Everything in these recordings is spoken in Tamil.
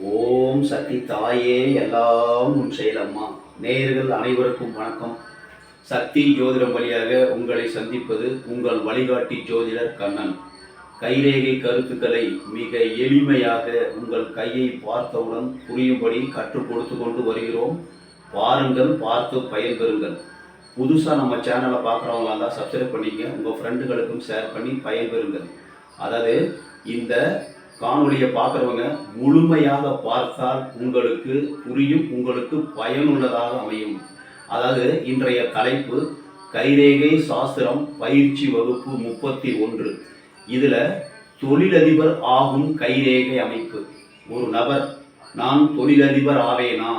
ஓம் சக்தி தாயே எல்லாம் உன் செயலம்மா. நேயர்கள் அனைவருக்கும் வணக்கம். சக்தி ஜோதிடம் வழியாக உங்களை சந்திப்பது உங்கள் வழிகாட்டி ஜோதிடர் கண்ணன். கைரேகை கருத்துக்களை மிக எளிமையாக உங்கள் கையை பார்த்தவுடன் புரியும்படி கற்றுக் கொடுத்து கொண்டு வருகிறோம். பாருங்கள், பார்த்து பயன்பெறுங்கள். புதுசாக நம்ம சேனலை பார்க்குறவங்களா இருந்தால் சப்ஸ்கிரைப் பண்ணிக்க, உங்கள் ஃப்ரெண்டுகளுக்கும் ஷேர் பண்ணி பயன்பெறுங்கள். அதாவது இந்த காணொலியை பார்க்குறவங்க முழுமையாக பார்த்தால் உங்களுக்கு புரியும், உங்களுக்கு பயனுள்ளதாக அமையும். அதாவது இன்றைய தலைப்பு கைரேகை சாஸ்திரம் பயிற்சி வகுப்பு 31. இதில் தொழிலதிபர் ஆகும் கைரேகை அமைப்பு. ஒரு நபர் நான் தொழிலதிபர் ஆவேனா,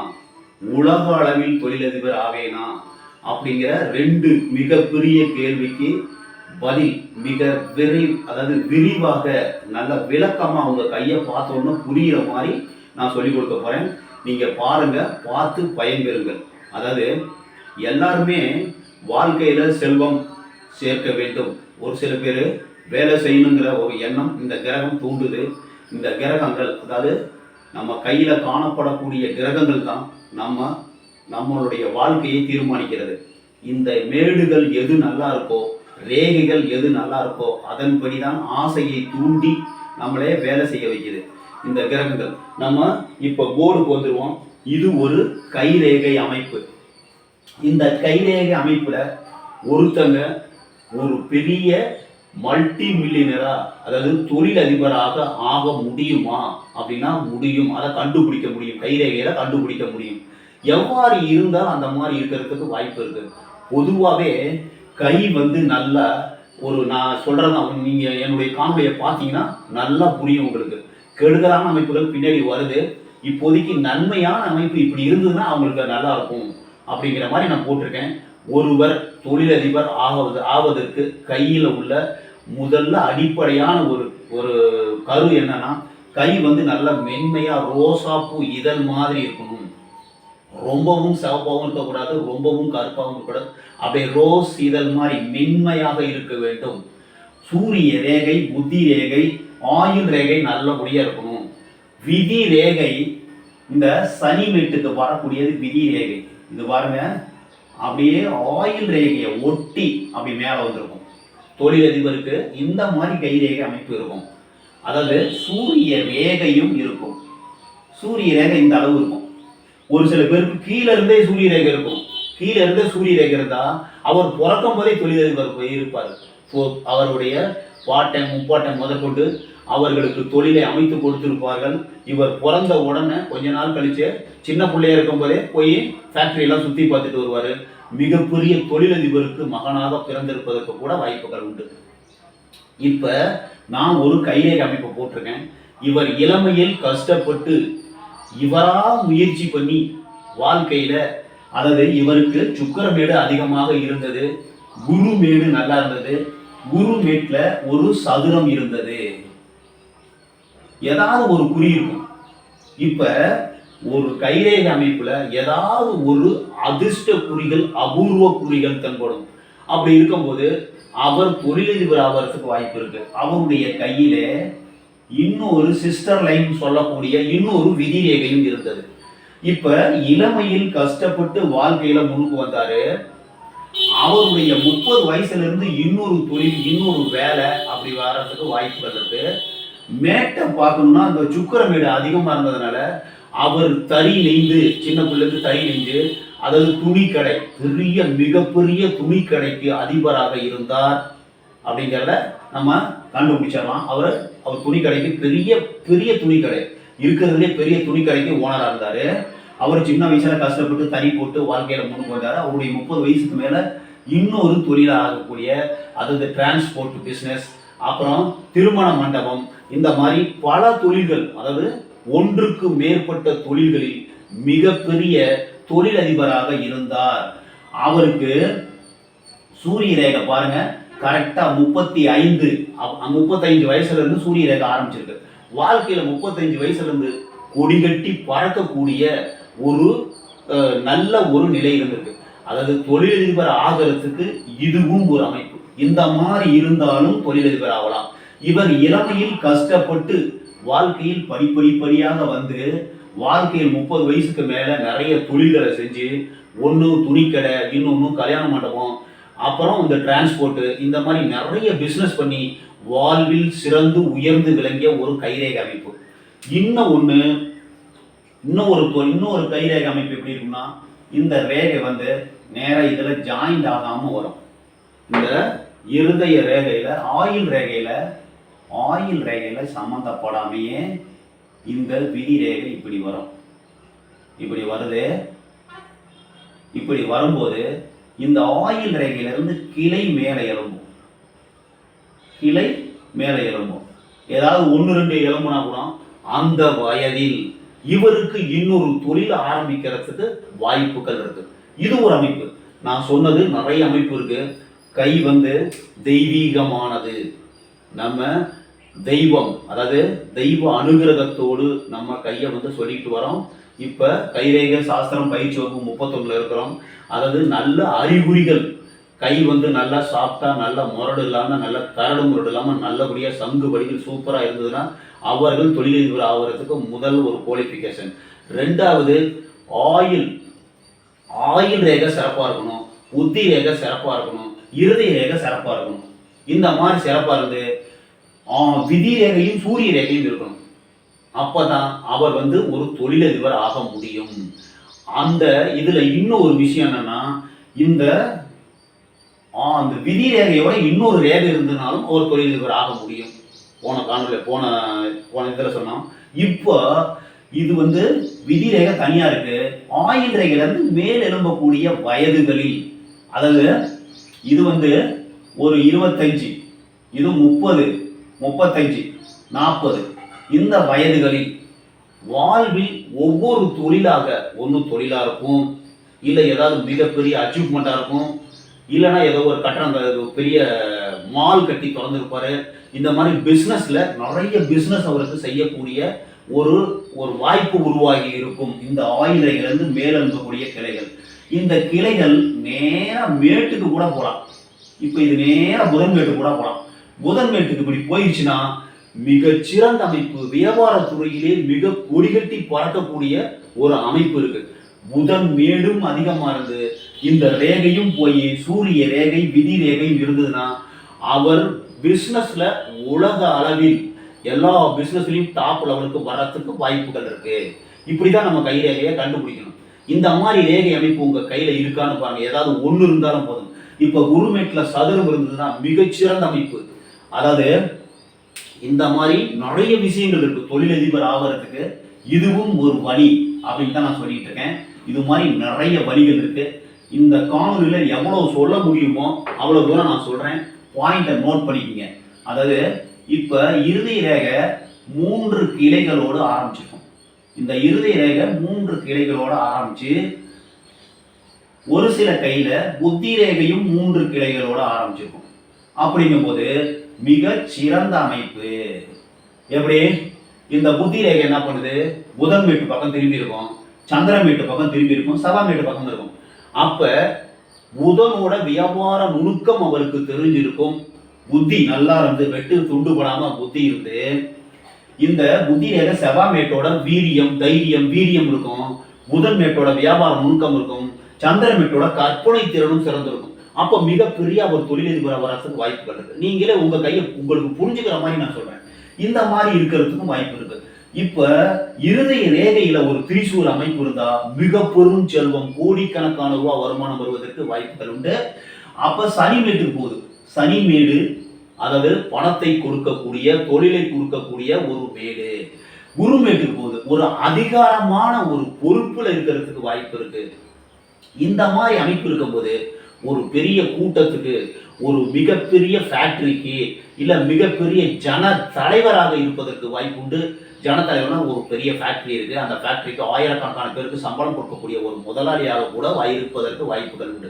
உலக அளவில் தொழிலதிபர் ஆவேனா அப்படிங்கிற 2 மிகப்பெரிய கேள்விக்கு பதில் மிக விரிவாக நல்ல விளக்கமாக அவங்க கையை பார்த்தோன்னா புரிகிற மாதிரி நான் சொல்லிக் கொடுக்க போகிறேன். நீங்கள் பாருங்கள், பார்த்து பயன்பெறுங்கள். அதாவது எல்லாருமே வாழ்க்கையில் செல்வம் சேர்க்க வேண்டும். ஒரு சில பேர் வேலை செய்யணுங்கிற ஒரு எண்ணம் இந்த கிரகம் தூண்டுது. இந்த கிரகங்கள், அதாவது நம்ம கையில் காணப்படக்கூடிய கிரகங்கள் தான் நம்மளுடைய வாழ்க்கையை தீர்மானிக்கிறது. இந்த மேடுகள் எது நல்லா இருக்கோ, ரேகைகள் எது நல்லா இருக்கோ அதன்படி தான் ஆசையை தூண்டி நம்மளே வேலை செய்ய வைக்குது இந்த கிரகங்கள். நம்ம இப்போ போர்டுக்கு வந்துடுவோம். இது ஒரு கைரேகை அமைப்பு. இந்த கைரேகை அமைப்புல ஒருத்தங்க ஒரு பெரிய மல்டி மில்லியனரா, அதாவது தொழிலதிபராக ஆக முடியுமா அப்படின்னா முடியும். அதை கண்டுபிடிக்க முடியும், கைரேகையில கண்டுபிடிக்க முடியும். எவ்வாறு இருந்தால் அந்த மாதிரி இருக்கிறதுக்கு வாய்ப்பு இருக்கு. பொதுவாகவே கை நல்லா ஒரு, நான் சொல்கிறேன்னா நீங்கள் என்னுடைய காணொலியை பார்த்தீங்கன்னா நல்லா புரியும் உங்களுக்கு. கெடுதலான அமைப்புகள் பின்னாடி வருது. இப்போதைக்கு நன்மையான அமைப்பு இப்படி இருந்ததுன்னா அவங்களுக்கு நல்லா இருக்கும் அப்படிங்கிற மாதிரி நான் போட்டிருக்கேன். ஒருவர் தொழிலதிபர் ஆவதற்கு கையில் உள்ள முதல்ல அடிப்படையான ஒரு கரு என்னன்னா, கை நல்ல மென்மையாக ரோசாப்பூ இதழ் மாதிரி இருக்கணும். ரொம்பவும் சிவப்பாகவும் இருக்கக்கூடாது, ரொம்பவும் கருப்பாகவும் இருக்கக்கூடாது. அப்படியே ரோஸ் இதழ் மாதிரி மென்மையாக இருக்க வேண்டும். சூரிய ரேகை, புத்தி ரேகை, ஆயுள் ரேகை நல்லபடியாக இருக்கணும். விதி ரேகை, இந்த சனி மேட்டுக்கு வரக்கூடியது விதி ரேகை. இது பாருங்க, அப்படியே ஆயுள் ரேகையை ஒட்டி அப்படி மேலே வந்திருக்கும். தொழிலதிபருக்கு இந்த மாதிரி கை ரேகை அமைப்பு இருக்கும். அதாவது சூரிய ரேகையும் இருக்கும். சூரிய ரேகை இந்த அளவு இருக்கும். ஒரு சில பேருக்கு கீழே இருந்தே சூரிய ரேகை இருக்கும். கீழே இருந்தே சூரிய ரேகை இருந்தா அவர் பிறக்கும் போதே தொழிலதிபர் இருப்பார். அவருடைய பாட்டன் முப்பாட்டன் முதற்கொண்டு அவர்களுக்கு தொழிலை அமைத்து கொடுத்திருப்பார்கள். இவர் பிறந்த உடனே கொஞ்ச நாள் கழிச்சு சின்ன பிள்ளையா இருக்கும் போதே போய் ஃபேக்டரியெல்லாம் சுற்றி பார்த்துட்டு வருவார். மிகப்பெரிய தொழிலதிபருக்கு மகனாக பிறந்திருப்பதற்கு கூட வாய்ப்புகள் உண்டு. இப்போ நான் ஒரு கைரேகை அமைப்பை போட்டிருக்கேன். இவர் இளமையில் கஷ்டப்பட்டு இவரா முயற்சி பண்ணி வாழ்க்கையில, அதாவது இவருக்கு சுக்கிரமேடு அதிகமாக இருந்தது, குரு மேடு நல்லா இருந்தது. குரு மேட்ல ஒரு சதுரம் இருந்தது, ஏதாவது ஒரு குறி இருக்கும். இப்ப ஒரு கைரேகை அமைப்புல ஏதாவது ஒரு அதிர்ஷ்ட குறிகள், அபூர்வ குறிகள் தென்படும். அப்படி இருக்கும்போது அவர் தொழிலதிபர் ஆவறதுக்கு வாய்ப்பு இருக்கு. அவருடைய கையிலே இன்னொரு சிஸ்டர் லைன் சொல்லக்கூடிய இன்னொரு விதி ரேகையும் இருந்தது. இப்ப இளமையில் கஷ்டப்பட்டு வாழ்க்கையில முன்னுக்கு வந்தாரு. அவருடைய 30 வயசுல இருந்து இன்னொரு தொழில், இன்னொரு வேலை அப்படி வர்றதுக்கு வாய்ப்புகள் இருக்கு. மேட்டை பார்க்கணும்னா அந்த சுக்கிரமேடு அதிகமா இருந்ததுனால அவர் தறி நெய்ந்து, சின்ன பிள்ளைக்கு தறி நெய்ந்து, அதாவது துணிக்கடை, மிகப்பெரிய துணிக்கடைக்கு அதிபராக இருந்தார் அப்படிங்கிறத நம்ம கண்டுபிடிச்சிடலாம். அவர் துணிக்கடைக்கு பெரிய துணிக்கடை இருக்கிறதுலே பெரிய துணிக்கடைக்கு ஓனராக இருந்தார். அவர் சின்ன வயசுல கஷ்டப்பட்டு தறி போட்டு வாழ்க்கையில முன்னுக்கு வந்தார். அவருடைய 30 வயசுக்கு மேல இன்னொரு தொழிலாக ஆகக்கூடிய, அதாவது டிரான்ஸ்போர்ட் பிஸ்னஸ், அப்புறம் திருமண மண்டபம், இந்த மாதிரி பல தொழில்கள், அதாவது ஒன்றுக்கு மேற்பட்ட தொழில்களில் மிகப்பெரிய தொழிலதிபராக இருந்தார். அவருக்கு சூரிய ரேகை பாருங்க, கரெக்டா 35 வயசுல இருந்து சூரிய ரேகை ஆரம்பிச்சிருக்கு. வாழ்க்கையில 35 வயசுல இருந்து கொடிகட்டி பறக்கக்கூடிய ஒரு நல்ல ஒரு நிலை இருந்திருக்கு. அதாவது தொழிலதிபர் ஆகிறதுக்கு இதுவும் ஒரு அமைப்பு. இந்த மாதிரி இருந்தாலும் தொழிலதிபர் ஆகலாம். இவர் இளமையில் கஷ்டப்பட்டு வாழ்க்கையில் படிப்படியாக வந்து வாழ்க்கையில் 30 வயசுக்கு மேல நிறைய தொழில்களை செஞ்சு, ஒன்று துணிக்கடை, இன்னொன்று கல்யாண மண்டபம், அப்புறம் இந்த டிரான்ஸ்போர்ட், இந்த மாதிரி நிறைய பிசினஸ் பண்ணி வாழ்வில் சிறந்து உயர்ந்து விளங்கிய ஒரு கைரேகை அமைப்பு. இன்னும் இன்னொரு கைரேகை அமைப்பு எப்படி இருக்குன்னா, இந்த ரேகை வந்து நேரா இதுல ஜாயிண்ட் ஆகாம வரும். இந்த இருதய ரேகையில ஆயில் ரேகையில சம்பந்தப்படாமையே இந்த விதி ரேகை இப்படி வரும். இப்படி வருது. இப்படி வரும்போது இந்த ஆயில் ரேகையில இருந்து கிளை மேலே எழும்பும். ஏதாவது 1-2 எலும்புனா கூட அந்த வயதில் இவருக்கு இன்னொரு தொழில் ஆரம்பிக்கிறதுக்கு வாய்ப்புகள் இருக்கு. இது ஒரு அமைப்பு. நான் சொன்னது நிறைய அமைப்பு இருக்கு. கை வந்து தெய்வீகமானது. நம்ம தெய்வம், அதாவது தெய்வ அனுகிரகத்தோடு நம்ம கையை வந்து சொல்லிட்டு வரோம். இப்ப கைரேகை சாஸ்திரம் பயிற்சி வகுப்பு 31 இருக்கிறோம். அதாவது நல்ல அறிகுறிகள், கை வந்து நல்லா சாப்பிட்டா, நல்ல முரடு இல்லாம, நல்ல கரடு முரடு இல்லாம, நல்லபடியா சங்கு வடிவில் சூப்பரா இருந்ததுன்னா அவர்கள் தொழிலதிபர் ஆகிறதுக்கு முதல் ஒரு குவாலிஃபிகேஷன். 2வது ஆயில் ரேகை சிறப்பா இருக்கணும், புத்தி ரேகை சிறப்பா இருக்கணும், இருதய ரேகை சிறப்பா இருக்கணும். இந்த மாதிரி சிறப்பா இருந்து விதி ரேகையும் சூரிய ரேகையும் இருக்கணும். அப்பதான் அவர் வந்து ஒரு தொழிலதிபர் ஆக முடியும். அந்த இதுல இன்னும் ஒரு விஷயம் என்னன்னா, இந்த விதி ரேகையோட இன்னொரு ரேகை இருந்ததுனாலும் அவர் தொழிலதிபர் ஆக முடியும். போன இதுல சொன்னோம். இப்போ இது வந்து விதி ரேகை தனியா இருக்கு. ஆயில் ரேகையில இருந்து மேல் எழும்பக்கூடிய வயதுகளில், அதாவது இது வந்து ஒரு 25, இது 30, 35, 40 இந்த வயதுகளில் வாழ்வில் ஒவ்வொரு தொழிலாக, ஒன்று தொழிலா இருக்கும், இல்லை ஏதாவது மிகப்பெரிய அச்சீவ்மெண்டா இருக்கும், இல்லைன்னா ஏதோ ஒரு கட்டணம் பெரிய மால் கட்டி திறந்துருப்பாரு. இந்த மாதிரி பிஸ்னஸ்ல நிறைய பிஸ்னஸ் அவருக்கு செய்யக்கூடிய ஒரு வாய்ப்பு உருவாகி இருக்கும். இந்த ஆயில் ரேகையிலிருந்து மேல் எழும்பக்கூடிய கிளைகள், இந்த கிளைகள் நேரா மேட்டுக்கு கூட போகலாம். இப்போ இது நேரா புதன்மேட்டு கூட போகலாம். புதன்மேட்டுக்கு இப்படி போயிடுச்சுன்னா மிகச்சிறந்த அமைப்பு. வியாபார துறையிலே மிக கொடிகட்டி பறக்கக்கூடிய ஒரு அமைப்பு இருக்கு. புதன் மேடும் அதிகமா இருந்து இந்த ரேகையும் போய் சூரிய ரேகை விதி ரேகையும் இருந்ததுன்னா அவர் பிசினஸ்ல உலக அளவில் எல்லா பிசினஸ்லயும் டாப் லெவலுக்கு வர்றதுக்கு வாய்ப்புகள் இருக்கு. இப்படிதான் நம்ம கை ரேகையை கண்டுபிடிக்கணும். இந்த மாதிரி ரேகை அமைப்பு உங்க கையில இருக்கான்னு பாருங்க. ஏதாவது ஒண்ணு இருந்தாலும் போதும். இப்ப குருமேட்ல சதுரம் இருந்ததுன்னா மிகச்சிறந்த அமைப்பு. அதாவது இந்த மாதிரி நிறைய விஷயங்கள் இருக்கு தொழிலதிபர் ஆகிறதுக்கு. இதுவும் ஒரு வழி அப்படின்னு தான் நான் சொல்லிட்டு இருக்கேன். இது மாதிரி நிறைய வழிகள் இருக்கு. இந்த காணொலியில எவ்வளவு சொல்ல முடியுமோ அவ்வளவு தூரம் நான் சொல்றேன். பாயிண்ட நோட் பண்ணிக்கங்க. அதாவது இப்ப இருதய ரேகை 3 கிளைகளோடு ஆரம்பிச்சிருக்கும். இந்த இருதய ரேகை 3 கிளைகளோட ஆரம்பிச்சு ஒரு சில கையில புத்தி ரேகையும் 3 கிளைகளோட ஆரம்பிச்சிருக்கும். அப்படிங்கும் போது மிக சிறந்த அமைப்பு. எப்படி இந்த புத்தி ரேகை என்ன பண்ணுது, புதன் மேட்டு பக்கம் திரும்பி இருக்கும், சந்திரன் மேட்டு பக்கம் திரும்பி இருக்கும், செவ்வாய் மேட்டு பக்கம் இருக்கும். அப்ப புதனோட வியாபார நுணுக்கம் அவருக்கு தெரிஞ்சிருக்கும். புத்தி நல்லா இருந்து வெட்டு துண்டுபடாம புத்தி இருந்து இந்த புத்தி ரேகை செவ்வாய் மேட்டோட வீரியம் தைரியம் வீரியம் இருக்கும், புதன் மேட்டோட வியாபார நுணுக்கம் இருக்கும், சந்திரன் மேட்டோட கற்பனை திறனும் சிறந்திருக்கும். அப்ப மிகப்பெரிய ஒரு தொழிலதிபர் வரத்துக்கு வாய்ப்புகள் இருக்கு. நீங்களே உங்க கையை உங்களுக்கு புரிஞ்சுக்கிற மாதிரி நான் சொல்றேன். இந்த மாதிரி இருக்கிறதுக்கும் வாய்ப்பு இருக்கு. இப்ப இருதய ரேகையில ஒரு திரிசூல் அமைப்பு இருந்தா மிக பெரும் செல்வம், கோடிக்கணக்கான ரூபாய் வருமானம் வருவதற்கு வாய்ப்புகள் உண்டு. அப்ப சனி மேட்டுக்கு போகுது. சனி மேடு அதாவது பணத்தை கொடுக்கக்கூடிய தொழிலை கொடுக்கக்கூடிய ஒரு மேடு. குரு மேட்டுக்கு போகுது. ஒரு அதிகாரமான ஒரு பொறுப்புல இருக்கிறதுக்கு வாய்ப்பு இருக்கு. இந்த மாதிரி அமைப்பு இருக்கும்போது ஒரு பெரிய கூட்டத்துக்கு, ஒரு மிகப்பெரிய ஃபேக்டரிக்கு, இல்ல மிகப்பெரிய ஜன தலைவராக இருப்பதற்கு வாய்ப்பு உண்டு. ஜன தலைவர்னா ஒரு பெரிய ஃபேக்டரி இருக்கு, அந்த ஃபேக்டரிக்கு ஆயிரக்கணக்கான பேருக்கு சம்பளம் கொடுக்கக்கூடிய ஒரு முதலாளியாக கூட இருப்பதற்கு வாய்ப்புகள் உண்டு.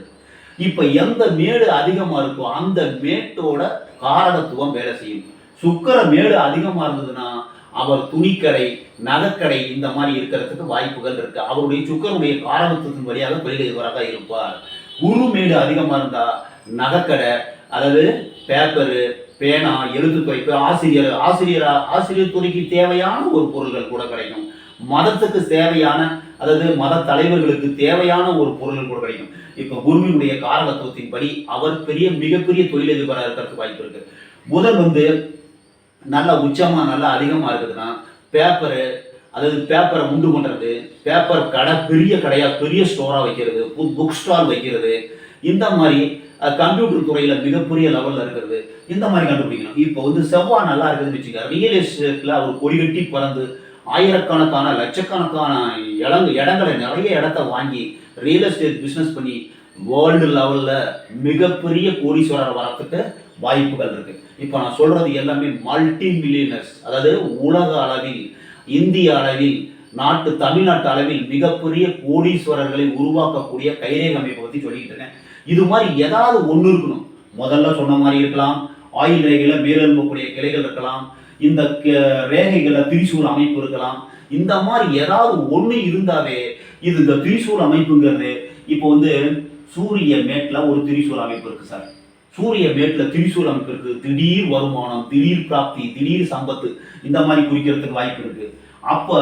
இப்ப எந்த மேடு அதிகமா இருக்கோ அந்த மேட்டோட காரகத்துவம் வேலை செய்யும். சுக்கிர மேடு அதிகமா இருந்ததுன்னா அவர் துணிக்கடை, நகைக்கடை இந்த மாதிரி இருக்கிறதுக்கு வாய்ப்புகள் இருக்கு. அவருடைய சுக்கிரனுடைய காரகத்துவத்தின் வழியாக தொழிலதிபராக இருப்பார். குரு மேடு அதிகமா இருந்தா நகைக்கடை, அதாவது பேப்பரு, பேனா, எழுத்துத்துறை, ஆசிரியர் துறைக்கு தேவையான ஒரு பொருள்கள் கூட கிடைக்கும். மதத்துக்கு தேவையான, அதாவது மத தலைவர்களுக்கு தேவையான ஒரு பொருள்கள் கூட கிடைக்கும். இப்ப குருவினுடைய காரகத்துவத்தின்படி அவர் மிகப்பெரிய தொழிலதிபராக இருக்கிறதுக்கு வாய்ப்பு இருக்கு. புதன் நல்ல உச்சமா நல்லா அதிகமா இருக்குதுன்னா பேப்பரு, அதாவது பேப்பரை உண்டு பண்றது, பேப்பர் கடை, பெரிய கடையா பெரிய ஸ்டோரா வைக்கிறது, புக் ஸ்டால் வைக்கிறது, இந்த மாதிரி கம்ப்யூட்டர் துறையில மிகப்பெரிய லெவல்ல இருக்கிறது, இந்த மாதிரி கண்டுபிடிக்கணும். இப்போ செவ்வாய் நல்லா இருக்குதுன்னு வச்சுக்க, ரியல் எஸ்டேட்ல அவர் கொடி கட்டி பறந்து ஆயிரக்கணக்கான லட்சக்கணக்கான இடங்களை நிறைய இடத்த வாங்கி ரியல் எஸ்டேட் பிசினஸ் பண்ணி வேர்ல்டு லெவல்ல மிகப்பெரிய கோடீஸ்வரர் வரத்துக்கு வாய்ப்புகள் இருக்கு. இப்போ நான் சொல்றது எல்லாமே மல்டி மில்லியனர்ஸ், அதாவது உலக அளவில், இந்திய அளவில், தமிழ்நாட்டு அளவில் மிகப்பெரிய கோடீஸ்வரர்களை உருவாக்கக்கூடிய கைரேகை அமைப்பை பத்தி சொல்லிக்கிட்டு இருக்கேன். இது மாதிரி ஏதாவது ஒன்று இருக்கணும். முதல்ல சொன்ன மாதிரி இருக்கலாம், ஆயுள் ரேகையில மேலெழும்பக்கூடிய கிளைகள் இருக்கலாம், இந்த ரேகைகளை திரிசூல் அமைப்பு இருக்கலாம். இந்த மாதிரி ஏதாவது ஒன்று இருந்தாவே இந்த திரிசூல் அமைப்புங்கிறது. இப்போ சூரிய மேட்ல ஒரு திரிசூல் அமைப்பு இருக்கு சார். சூரிய மேட்ல திரிசூல் அமைப்பு இருக்கு. திடீர் வருமானம், திடீர் பிராப்தி, திடீர் சம்பத்து, இந்த மாதிரி குறிக்கிறதுக்கு வாய்ப்பு இருக்கு. அப்ப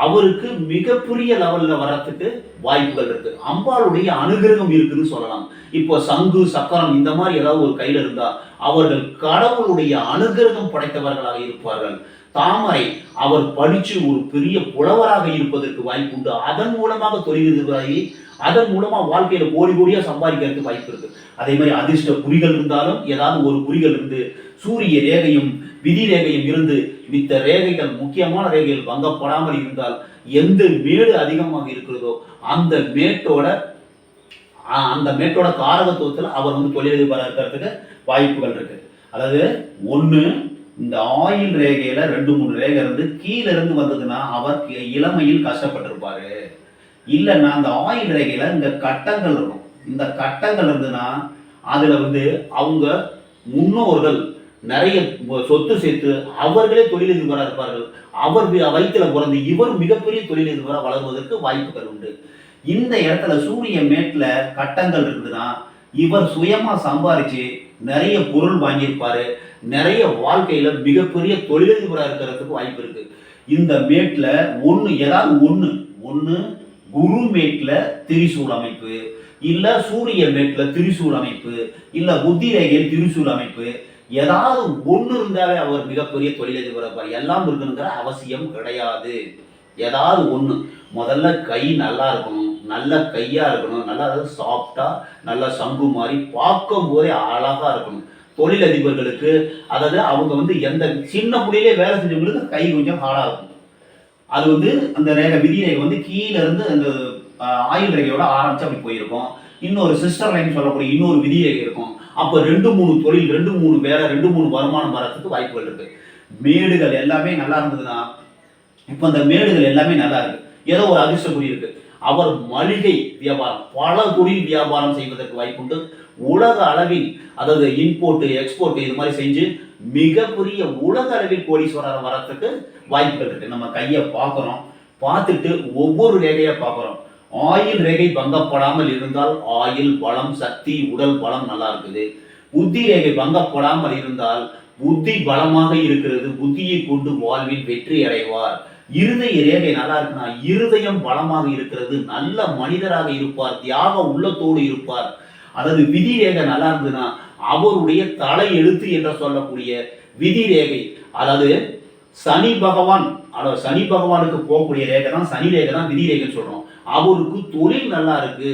அவருக்கு மிகப்பெரிய லெவல்ல வர்றதுக்கு வாய்ப்புகள் இருக்கு. அம்பாளுடைய அனுகிரகம் இருக்குன்னு சொல்லலாம். இப்போ சங்கு, சக்கரம் இந்த மாதிரி ஏதாவது ஒரு கையில இருந்தா அவர்கள் கடவுளுடைய அனுகிரகம் படைத்தவர்களாக இருப்பார்கள். தாமரை, அவர் படிச்சு ஒரு பெரிய புலவராக இருப்பதற்கு வாய்ப்பு உண்டு. அதன் மூலமாக தொழிலதிபராகி அதன் மூலமா வாழ்க்கையில கோடியா சம்பாதிக்கிறதுக்கு வாய்ப்பு இருக்கு. அதே மாதிரி அதிர்ஷ்ட குறிகள் இருந்தாலும் ஏதாவது ஒரு குறிகள் இருந்து சூரிய ரேகையும் விதி ரேகையும் இருந்து மித்த ரேகைகள், முக்கியமான ரேகைகள் வங்கப்படாமல் இருந்தால், எந்த மேடு அதிகமாக இருக்கிறதோ அந்த மேட்டோட காரகத்துவத்தில் அவர் தொழிலதிபராக இருக்கிறதுக்கு வாய்ப்புகள் இருக்கு. அதாவது ஒண்ணு, இந்த ஆயில் ரேகையில 2-3 ரேகை இருந்து கீழே இருந்து வந்ததுன்னா அவர் இளமையில் கஷ்டப்பட்டிருப்பாரு. இல்லைன்னா அந்த ஆயில் ரேகையில இந்த கட்டங்கள் இருக்கும். இந்த கட்டங்கள் இருந்துன்னா அதுல அவங்க முன்னோர்கள் நிறைய சொத்து சேர்த்து அவர்களே தொழிலதிபராக இருப்பார்கள். அவர் வயிற்றுல பிறந்து இவர் மிகப்பெரிய தொழிலதிபராக வளர்வதற்கு வாய்ப்புகள் உண்டு. இந்த இடத்துல சூரிய மேட்ல கட்டங்கள் இருந்ததுன்னா இவர் சுயமா சம்பாரிச்சு நிறைய பொருள் வாங்கியிருப்பாரு. நிறைய வாழ்க்கையில மிகப்பெரிய தொழிலதிபராக இருக்கிறதுக்கு வாய்ப்பு இருக்கு. இந்த மேட்ல ஏதாவது ஒண்ணு குரு மேட்ல திரிசூல் அமைப்பு, இல்ல சூரிய மேட்ல திரிசூல் அமைப்பு, இல்ல புத்தி ரேகையில் திரிசூல் அமைப்பு, ஏதாவது ஒண்ணு இருந்தாலே அவர் மிகப்பெரிய தொழிலதிபர் இருப்பார். எல்லாம் இருக்கணுங்கிற அவசியம் கிடையாது. ஏதாவது ஒண்ணு. முதல்ல கை நல்லா இருக்கணும், நல்ல கையா இருக்கணும், நல்லா சாஃப்டா, நல்ல சங்கு மாதிரி பார்க்கும் போதே அழகா இருக்கணும். தொழிலதிபர்களுக்கு, அதாவது அவங்க எந்த சின்ன புள்ளியிலே வேலை செஞ்சவங்களுக்கு கை கொஞ்சம் ஹார்டா இருக்கும். அது அந்த ரேகை, விதி ரேகை கீழே இருந்து அந்த ஆயுள் ரேகையோட ஆரம்பிச்சு அப்படி போயிருக்கும். இன்னொரு சிஸ்டர் லைன் சொல்லக்கூடிய இன்னொரு விதி ரேகை இருக்கும். அப்போ 2-3 தொழில், 2-3 வேலை, 2-3 வருமானம் வரத்துக்கு வாய்ப்புகள் இருக்கு. மேடுகள் எல்லாமே நல்லா இருந்ததுன்னா, இப்போ அந்த மேடுகள் எல்லாமே நல்லா இருக்கு. ஏதோ ஒரு அதிர்ஷ்ட குறி இருக்கு. அவர் மளிகை வியாபாரம், பல தொழில் வியாபாரம் செய்வதற்கு வாய்ப்புண்டு. உலக அளவில், அதாவது இம்போர்ட் எக்ஸ்போர்ட் இது மாதிரி செஞ்சு மிகப்பெரிய உலக அளவில் கோடீஸ்வரர் வரத்துக்கு வாய்ப்புகள் இருக்கு. நம்ம கையை பார்க்குறோம், பார்த்துட்டு ஒவ்வொரு ரேகையை பார்க்குறோம். ஆயுள் ரேகை பங்கப்படாமல் இருந்தால் ஆயுள் பலம், சக்தி, உடல் பலம் நல்லா இருக்குது. புத்தி ரேகை பங்கப்படாமல் இருந்தால் புத்தி பலமாக இருக்கிறது, புத்தியை கொண்டு வாழ்வில் வெற்றி அடைவார். இருதய ரேகை நல்லா இருக்குன்னா இருதயம் பலமாக இருக்கிறது, நல்ல மனிதராக இருப்பார், தியாக உள்ளத்தோடு இருப்பார். அதாவது விதி ரேகை நல்லா இருந்ததுன்னா அவருடைய தலை எழுத்து என்று சொல்லக்கூடிய விதி ரேகை, அதாவது சனி பகவானுக்கு போகக்கூடிய ரேகை தான் சனி ரேகை தான் விதி ரேகைன்னு சொல்றோம். அவருக்கு தொழில் நல்லா இருக்கு,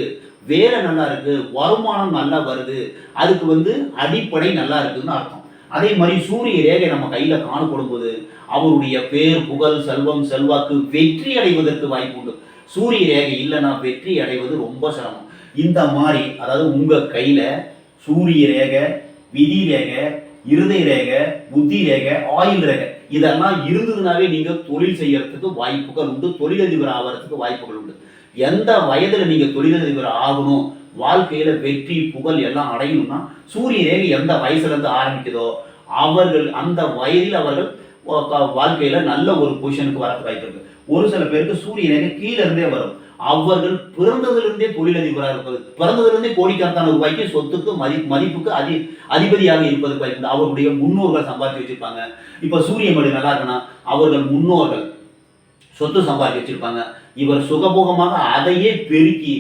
வேலை நல்லா இருக்கு, வருமானம் நல்லா வருது, அதுக்கு அடிப்படை நல்லா இருக்குன்னு அர்த்தம். அதே மாதிரி சூரிய ரேகை நம்ம கையில காணப்படும் போது அவருடைய பேர், புகழ், செல்வம், செல்வாக்கு, வெற்றி அடைவதற்கு வாய்ப்பு உண்டு. சூரிய ரேகை இல்லைன்னா வெற்றி அடைவது ரொம்ப சிரமம். இந்த மாதிரி, அதாவது உங்க கையில சூரிய ரேகை, விதி ரேகை, இருதய ரேகை, புத்தி ரேகை, ஆயுள் ரேகை இதெல்லாம் இருந்ததுனாவே நீங்க தொழில் செய்யறதுக்கு வாய்ப்புகள் உண்டு, தொழிலதிபர் ஆகிறதுக்கு வாய்ப்புகள் உண்டு. எந்த வயதுல நீங்க தொழிலதிபர் ஆகணும், வாழ்க்கையில வெற்றி, புகழ் எல்லாம் அடையணும்னா சூரிய ரேகை எந்த வயசுல இருந்து ஆரம்பிக்குதோ அந்த வயதில் அவர்கள் வாழ்க்கையில நல்ல ஒரு பொசிஷனுக்கு வரது வாய்ப்பு இருக்கு. ஒரு சில பேருக்கு சூரிய ரேகை கீழே இருந்தே வரும். அவர்கள் பிறந்ததிலிருந்தே தொழிலதிபராக இருப்பது, பிறந்ததிலிருந்தே கோடிக்கணக்கான ரூபாய்க்கு சொத்துக்கு மதிப்புக்கு அதிபதியாக இருப்பதற்கு வாய்ப்பு உண்டு. அவருடைய முன்னோர்கள் சம்பாதிச்சு வச்சிருப்பாங்க. இப்ப சூரிய மடு நல்லா இருக்குன்னா அவர்கள் முன்னோர்கள் சொத்து சம்பாதிச்சு வச்சிருப்பாங்க. இவர் சுகபோகமாக அதையே பெருக்கி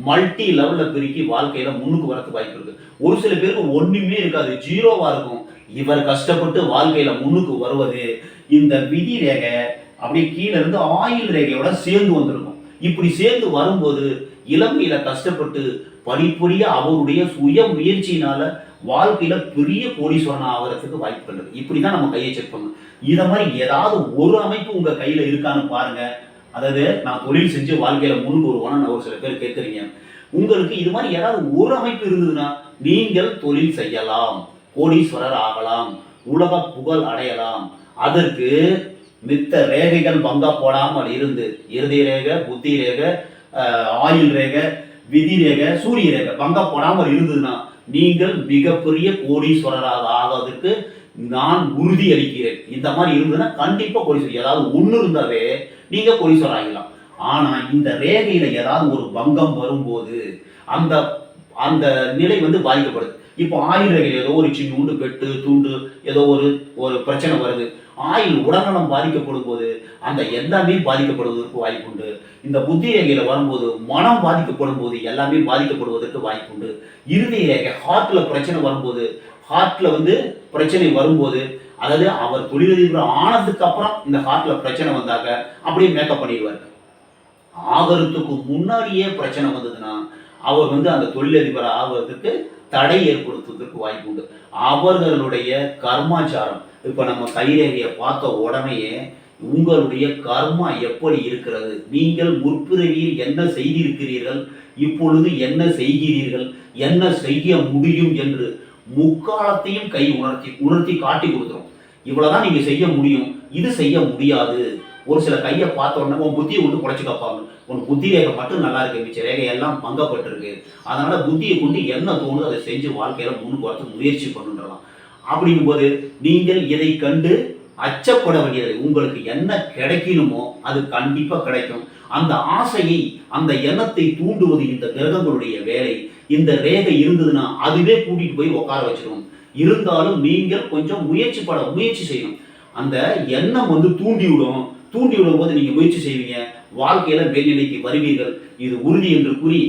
மல்டி லெவல்ல பெருக்கி வாழ்க்கையில முன்னுக்கு வரதுக்கு வாய்ப்பு இருக்கு. ஒரு சில பேருக்கு ஒண்ணுமே இருக்காது, ஜீரோவா இருக்கும். இவர் கஷ்டப்பட்டு வாழ்க்கையில முன்னுக்கு வருவது இந்த விதி ரேகை அப்படியே கீழே இருந்து ஆயுள் ரேகையோட சேர்ந்து வந்திருக்கும். இப்படி சேர்ந்து வரும்போது இளமையில கஷ்டப்பட்டு படிப்படியா அவருடைய சுய முயற்சியினால வாழ்க்கையில பெரிய கோடீஸ்வரன் ஆகிறதுக்கு வாய்ப்புகள் இருக்கு. இப்படிதான் நம்ம கையை செக் பண்ணணும். இத மாதிரி ஏதாவது ஒரு அமைப்பு உங்க கையில இருக்கான்னு பாருங்க. அதாவது நான் தொழில் செஞ்சு வாழ்க்கையில முன்னுக்கு வருவானா ஒரு சில பேர் கேட்குறீங்க. உங்களுக்கு இது மாதிரி ஏதாவது ஒரு அமைப்பு இருந்ததுன்னா நீங்கள் தொழில் செய்யலாம், கோடீஸ்வரர் ஆகலாம், உலக புகழ் அடையலாம். அதற்கு மித்த ரேகைகள் பங்கா போடாமல் இருந்து இறுதி ரேகை, புத்தி ரேகை, ஆயுள் ரேகை, விதி ரேகை, சூரிய ரேகை பங்கா போடாமல் இருந்ததுன்னா நீங்கள் மிகப்பெரிய கோடீஸ்வரராக ஆவதற்கு நான் உறுதி அளிக்கிறேன். இந்த மாதிரி இருந்ததுன்னா கண்டிப்பா கோடீஸ்வரர், ஏதாவது ஒண்ணு இருந்தாவே நீங்க கோடீஸ்வரர் ஆகலாம். ஆனா இந்த ரேகையில ஏதாவது ஒரு பங்கம் வரும்போது அந்த அந்த நிலை பாதிக்கப்படுது. இப்போ ஆயுள் ரேகையில் ஏதோ ஒரு சின்ன வெட்டு துண்டு ஏதோ ஒரு பிரச்சனை வருது. ஆயுள் உடல்நலம் பாதிக்கப்படும் போது அந்த எல்லாமே பாதிக்கப்படுவதற்கு வாய்ப்புண்டு. இந்த புத்தி ரேகையில வரும்போது மனம் பாதிக்கப்படும் போது எல்லாமே பாதிக்கப்படுவதற்கு வாய்ப்புண்டு. இறுதி ரேகை ஹார்ட்ல பிரச்சனை வரும்போது ஹார்ட்ல பிரச்சனை வரும்போது அதாவது அவர் தொழிலதிபர் ஆனதுக்கு அப்புறம் இந்த ஹார்ட்ல பிரச்சனை வந்தாக்க அப்படியே மேக்கப் பண்ணிடுவார். ஆகிறதுக்கு முன்னாடியே பிரச்சனை வந்ததுன்னா அவர் அந்த தொழிலதிபர் ஆகிறதுக்கு தடை ஏற்படுத்துவதற்கு வாய்ப்பு உண்டு. அவர்களுடைய கர்மாச்சாரம் இப்ப நம்ம கைரேகையை பார்த்த உடனேயே உங்களுடைய கர்மா எப்படி இருக்கிறது, நீங்கள் முற்பிறவியில் என்ன செய்திருக்கிறீர்கள், இப்பொழுது என்ன செய்கிறீர்கள், என்ன செய்ய முடியும் என்று முக்காலத்தையும் கை உணர்த்தி காட்டி கொடுத்துரும். இவ்வளவுதான் நீங்க செய்ய முடியும், இது செய்ய முடியாது. ஒரு சில கையை பார்த்த உடனே உன் புத்தியை குறைச்சு காப்பாங்க. உன் புத்தி ரேகை மட்டும் நல்லா இருக்கு, மிச்ச ரேகை எல்லாம் பங்கப்பட்டிருக்கு. அதனால புத்தியை கொண்டு என்ன தோணுது அதை செஞ்சு வாழ்க்கையில முன்னுக்கு வரத்து முயற்சி பண்ணுன்றலாம். அப்படிங்கும்போது நீங்கள் இதை கண்டு அச்சப்பட வேண்டியது. உங்களுக்கு என்ன கிடைக்கணுமோ அது கண்டிப்பா கிடைக்கும். அந்த ஆசையை அந்த எண்ணத்தை தூண்டுவது இந்த கிரகங்களுடைய வேலை. இந்த ரேகை இருந்ததுன்னா அதுவே கூட்டிட்டு போய் உட்கார வச்சிடும். இருந்தாலும் நீங்கள் கொஞ்சம் முயற்சி செய்யணும். அந்த எண்ணம் தூண்டி விடும் போது நீங்க முயற்சி செய்வீங்க, வாழ்க்கையில மேல்நிலைக்கு வருவீர்கள். இது உறுதி என்று கூறி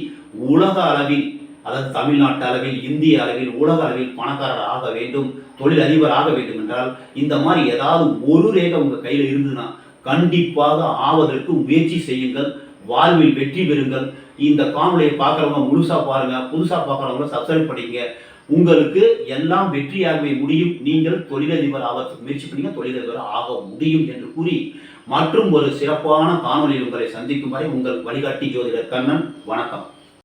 உலக அளவில், அதாவது தமிழ்நாட்டு அளவில், இந்திய அளவில், உலக அளவில் பணக்காரர் ஆக வேண்டும், தொழில் அதிபர் ஆக வேண்டும் என்றால் இந்த மாதிரி ஏதாவது ஒரு ரேகை உங்க கையில இருந்ததுன்னா கண்டிப்பாக ஆவதற்கு முயற்சி செய்யுங்கள். வாழ்வில் வெற்றி பெறுங்கள். இந்த காணொலியை பார்க்குறவங்க முழுசா பாருங்க, புதுசா பார்க்குறவங்க சப்ஸ்கிரைப் பண்ணிங்க. உங்களுக்கு எல்லாம் வெற்றியாகவே முடியும். நீங்கள் தொழிலதிபர் ஆவதற்கு முயற்சி பண்ணீங்க, தொழிலதிபர் ஆக முடியும் என்று கூறி மற்றும் ஒரு சிறப்பான காணொலியில் உங்களை சந்திக்கும் வரை உங்கள் வழிகாட்டி ஜோதிடர் கண்ணன். வணக்கம்.